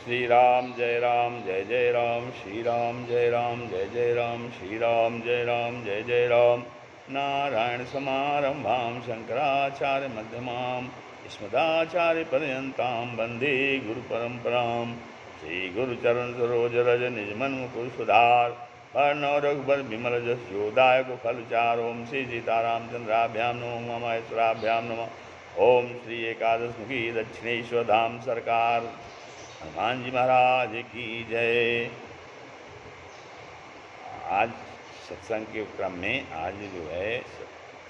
श्री राम जय जय राम, श्री राम जय जय राम, श्री राम जय जय राम। नारायण समारंभां शंकराचार्य मध्यमां अस्मदाचार्य पर्यन्तां वन्दे गुरुपरम्परां। श्री गुरुचरण सरोज रज निजमन मुकुर सुधार वर्णव रघुबर विमल जस जोदायक फलचार। ओम श्री सीतारामचंद्राभ्याम नमो महेश्वराभ्याम नमः। ओम श्री एकादश मुखी दक्षिणेश्वर धाम सरकार हनुमान जी महाराज की जय। आज सत्संग के क्रम में आज जो है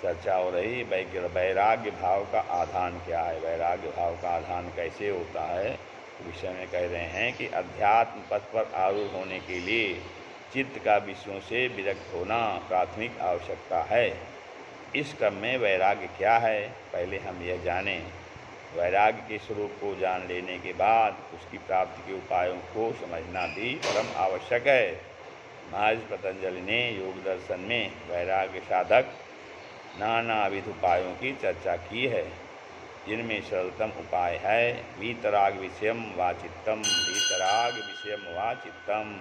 चर्चा हो रही वैराग्य भाव का आधान क्या है, वैराग्य भाव का आधान कैसे होता है विषय में कह रहे हैं कि अध्यात्म पथ पर आरूढ़ होने के लिए चित्त का विषयों से विरक्त होना प्राथमिक आवश्यकता है। इस क्रम में वैराग्य क्या है पहले हम यह जानें। वैराग्य के स्वरूप को जान लेने के बाद उसकी प्राप्ति के उपायों को समझना भी परम आवश्यक है। महर्षि पतंजलि ने योग दर्शन में वैराग्य साधक नानाविध उपायों की चर्चा की है, जिनमें सरलतम उपाय है वीतराग विषयम वाचित्तम। वीतराग विषयम वाचित्तम,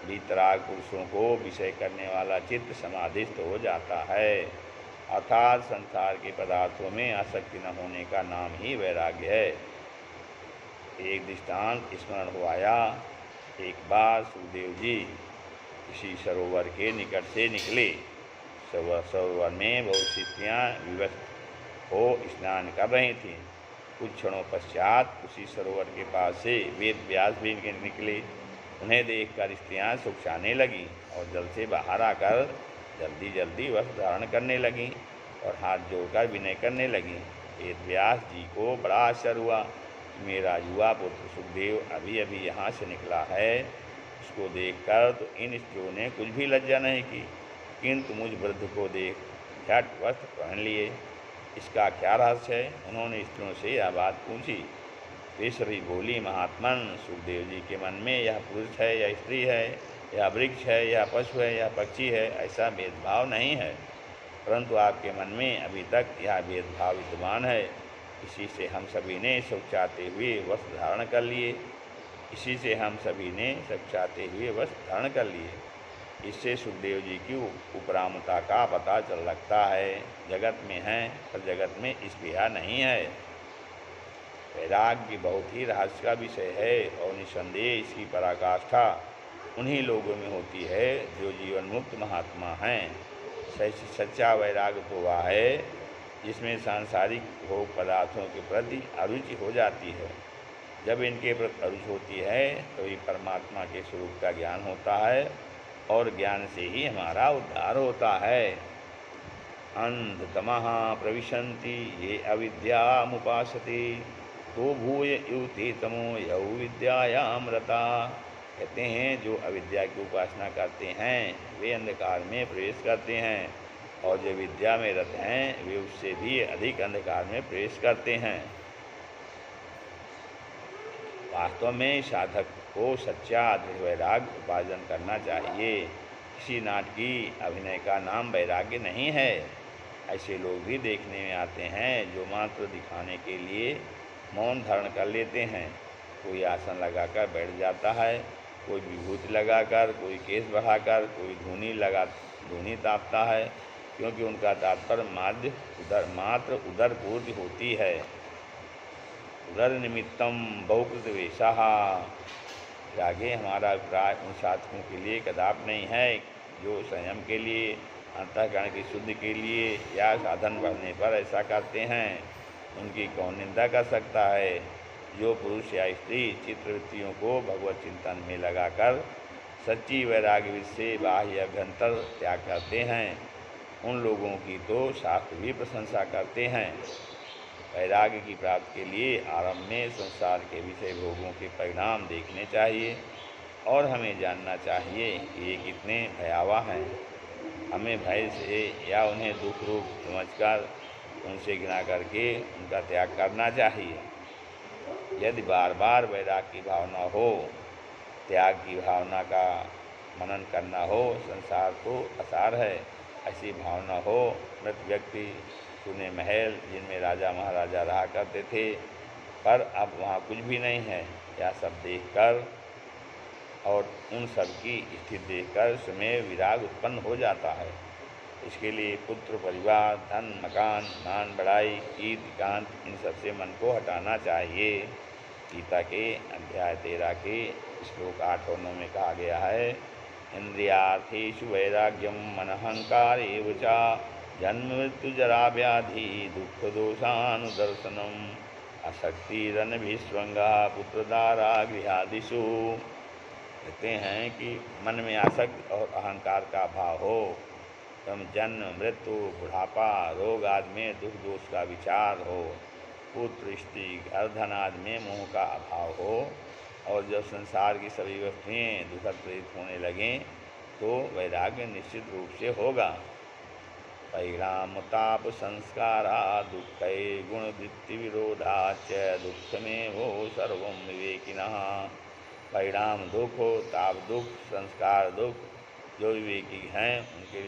वीतराग पुरुषों को विषय करने वाला चित्त समाधिस्थ हो जाता है, अर्थात संसार के पदार्थों में आसक्ति न होने का नाम ही वैराग्य है। एक दृष्टांत स्मरण हो आया। एक बार सुखदेव जी किसी सरोवर के निकट से निकले। सरोवर में बहुत सी स्त्रियाँ विवश हो स्नान कर रही थीं। कुछ क्षणों पश्चात उसी सरोवर के पास से वेद व्यास भी निकले। उन्हें देखकर स्त्रियाँ सुखसाने लगीं और जल से बाहर आकर जल्दी जल्दी वस्त्र धारण करने लगीं और हाथ जोड़कर विनय करने लगीं। वेद व्यास जी को बड़ा आश्चर्य हुआ। मेरा युवा पुत्र सुखदेव अभी अभी यहाँ से निकला है। उसको देखकर तो इन स्त्रियों ने कुछ भी लज्जा नहीं की, किंतु मुझ वृद्ध को देख झट वस्त्र पहन लिए। इसका क्या रहस्य है? उन्होंने स्त्रियों से यह बात पूछी। ईश्वरी बोली, महात्मन, सुखदेव जी के मन में यह पुरुष है या स्त्री है, यह वृक्ष है या पशु है या पक्षी है, ऐसा भेदभाव नहीं है, परंतु आपके मन में अभी तक यह भेदभाव विद्यमान है। इसी से हम सभी ने सुख चाहते हुए वस्त्र धारण कर लिए। इसी से हम सभी ने सुख चाहते हुए वस्त्र धारण कर लिए। इससे सुखदेव जी की उपरामता का पता चल लगता है। जगत में है पर जगत में स्पृहा नहीं है। वैराग्य बहुत ही रहस्य का विषय है और निसंदेह इसकी पराकाष्ठा उन्हीं लोगों में होती है जो जीवन मुक्त महात्मा हैं। सच्चा वैराग्य तो वह है जिसमें सांसारिक भोग पदार्थों के प्रति अरुचि हो जाती है। जब इनके प्रति अरुचि होती है तो ये परमात्मा के स्वरूप का ज्ञान होता है और ज्ञान से ही हमारा उद्धार होता है। अंधतमः प्रविशन्ति ये अविद्यामुपासते तो भूय युते तमो यौ विद्यायाम रता। कहते हैं जो अविद्या की उपासना करते हैं वे अंधकार में प्रवेश करते हैं और जो विद्या में रत हैं वे उससे भी अधिक अंधकार में प्रवेश करते हैं। वास्तव में साधक को सच्चा दृढ़ वैराग्य उपार्जन करना चाहिए। किसी नाटकी अभिनय का नाम वैराग्य नहीं है। ऐसे लोग भी देखने में आते हैं जो मात्र दिखाने के लिए मौन धारण कर लेते हैं। कोई आसन लगाकर बैठ जाता है, कोई विभूति लगाकर, कोई केस बढ़ाकर, कोई धूनी तापता है, क्योंकि उनका तात्पर्य मात्र उदर पूर्ति होती है। उदर निमित्तम बहुकृत वेशाः। आगे हमारा अभिप्राय उन साधकों के लिए कदाप नहीं है जो संयम के लिए, अंतःकरण की शुद्धि के लिए या साधन बढ़ने पर ऐसा करते हैं। उनकी कौन निंदा कर सकता है? जो पुरुष या स्त्री चित्रवृत्तियों को भगवत चिंतन में लगाकर सच्ची वैराग्य से बाह्य अभ्यंतर त्याग करते हैं, उन लोगों की तो शास्त्र भी प्रशंसा करते हैं। वैराग्य की प्राप्ति के लिए आरंभ में संसार के विषय भोगों के परिणाम देखने चाहिए और हमें जानना चाहिए कि ये कितने भयावह हैं। हमें भय से या उन्हें दुख रूप समझकर उनसे घृणा करके उनका त्याग करना चाहिए। यदि बार बार वैराग्य की भावना हो, त्याग की भावना का मनन करना हो, संसार तो असार है, ऐसी भावना हो। मृत व्यक्ति सुने महल जिनमें राजा महाराजा रहा करते थे, पर अब वहाँ कुछ भी नहीं है। यह सब देखकर और उन सब की स्थिति देखकर स्वयं विराग उत्पन्न हो जाता है। इसके लिए पुत्र, परिवार, धन, मकान, मान, बढ़ाई, कीर्ति, कांत, इन सब से मन को हटाना चाहिए। गीता के अध्याय 13 के श्लोक 8 और 9 में कहा गया है, इंद्रियार्थेषु वैराग्यम मनहंकार एव च जन्म मृत्यु जरा व्याधि दुख दोषानुदर्शनम असक्तिरनभिस्वंगा पुत्रदारा गृहादिषु। कहते हैं कि मन में आसक्त और अहंकार का भाव हो, एवं जन्म, मृत्यु, बुढ़ापा, रोग आदि में दुख दोष का विचार हो, पुत्र, स्त्री, घर, धन आदि में मोह का अभाव हो, और जब संसार की सभी वस्तुएं दुखद प्रेरित होने लगें तो वैराग्य निश्चित रूप से होगा। परिणाम ताप संस्कारा दुख गुण वृत्ति विरोधाच दुख में वो सर्वम विवेकिनः। परिणाम दुख हो, ताप दुख, संस्कार दुख, जो विवेकी हैं उनके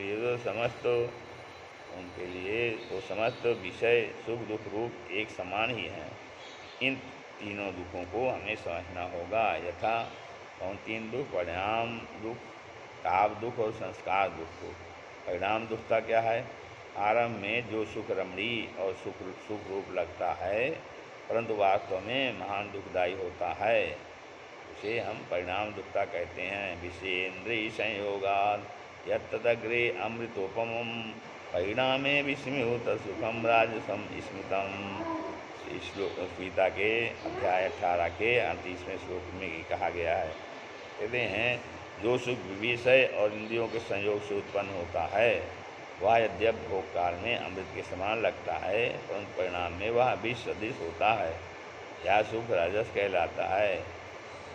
लिए तो समस्त विषय सुख दुख रूप एक समान ही हैं। इन तीनों दुखों को हमें समझना होगा। यथा कौन तीन दुख? परिणाम दुख, ताप दुख और संस्कार दुख को। परिणाम दुख का क्या है? आरंभ में जो सुख रमणीय और सुख रूप लगता है परंतु वास्तव में महान दुखदायी होता है, उसे हम परिणाम दुखता कहते हैं। विषयेन्द्रिय संयोगात् यत्तदग्रे अमृतोपमं परिणामे विस्मृत सुखम राजसम स्मृतम। गीता के अध्याय 18 के 38वें श्लोक में कहा गया है। कहते हैं जो सुख विषय और इंद्रियों के संयोग से उत्पन्न होता है वह यद्यप भोग काल में अमृत के समान लगता है परंतु परिणाम में वह विष सदृश होता है। यह सुख राजस कहलाता है।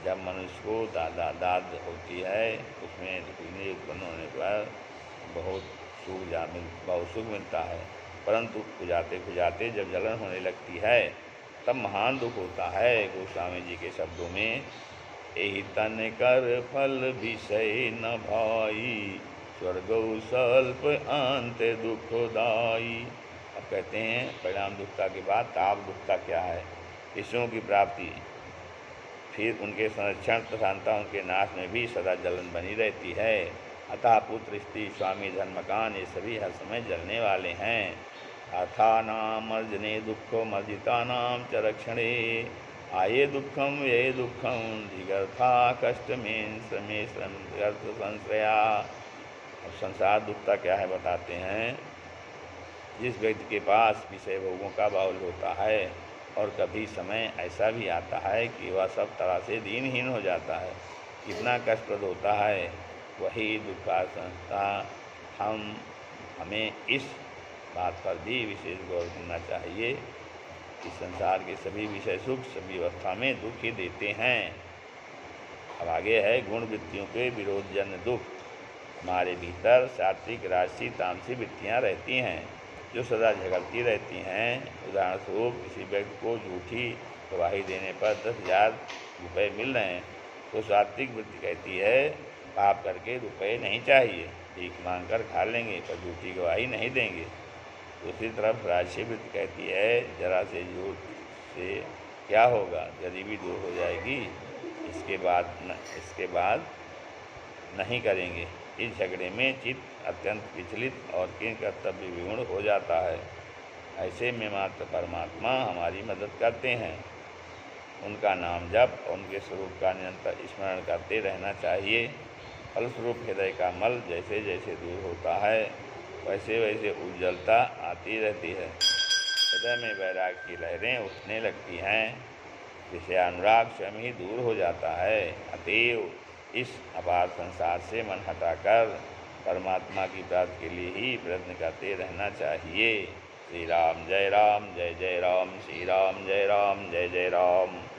जब मनुष्य को दाद होती है उसमें इंद्रिय उत्पन्न होने पर बहुत सुख मिलता है, परंतु खुजाते जब जलन होने लगती है तब महान दुख होता है। गोस्वामी जी के शब्दों में एहि तन कर फल विषय न भाई स्वर्गौ स्वल्प अंत दुखदाई। अब कहते हैं परिणाम दुखता के बाद ताप दुखता क्या है? विषयों की प्राप्ति, फिर उनके संरक्षण तथा उनके नाश में भी सदा जलन बनी रहती है। अतः पुत्र, स्त्री, स्वामी, धन, मकान ये सभी हर समय जलने वाले हैं। अर्थानाम अर्जने दुखो मर्जितानाम च रक्षणे आये दुखम ये दुखम धिगर्था कष्ट में श्रमे श्रमर्थ संश्रया। अब संसार दुखता क्या है बताते हैं। जिस व्यक्ति के पास विषय भोगों का बाहुल होता है और कभी समय ऐसा भी आता है कि वह सब तरह से दीनहीन हो जाता है, कितना कष्टप्रद होता है, वही दुख का संस्था। हमें इस बात पर भी विशेष गौर करना चाहिए कि संसार के सभी विषय सुख सभी अवस्था में दुख ही देते हैं। अब आगे है गुण वृत्तियों के विरोधजन्य दुख। हमारे भीतर सात्विक, राजसी, तामसी वृत्तियाँ रहती हैं जो सदा झगड़ती रहती हैं। उदाहरण स्वरूप किसी व्यक्ति को झूठी गवाही देने पर 10,000 रुपये मिल रहे हैं तो सात्विक वृत्ति कहती है पाप करके रुपये नहीं चाहिए, भीख मांग कर खा लेंगे पर झूठी गवाही नहीं देंगे। दूसरी तरफ राजसी वृत्ति कहती है जरा से झूठ से क्या होगा, गरीबी दूर हो जाएगी, इसके बाद नहीं करेंगे। इस झगड़े में चित्त अत्यंत विचलित और किन कर्तव्य विगुण हो जाता है। ऐसे में मात्र परमात्मा हमारी मदद करते हैं। उनका नाम जप और उनके स्वरूप का निरंतर स्मरण करते रहना चाहिए। फलस्वरूप हृदय का मल जैसे जैसे दूर होता है वैसे वैसे उज्ज्वलता आती रहती है। हृदय में वैराग की लहरें उठने लगती हैं, विषयानुराग स्वयं ही दूर हो जाता है। अतएव इस अपार संसार से मन हटाकर परमात्मा की प्राप्ति के लिए ही प्रयत्न करते रहना चाहिए। श्री राम जय राम, जय जय राम, श्री राम जय राम, जय जय राम।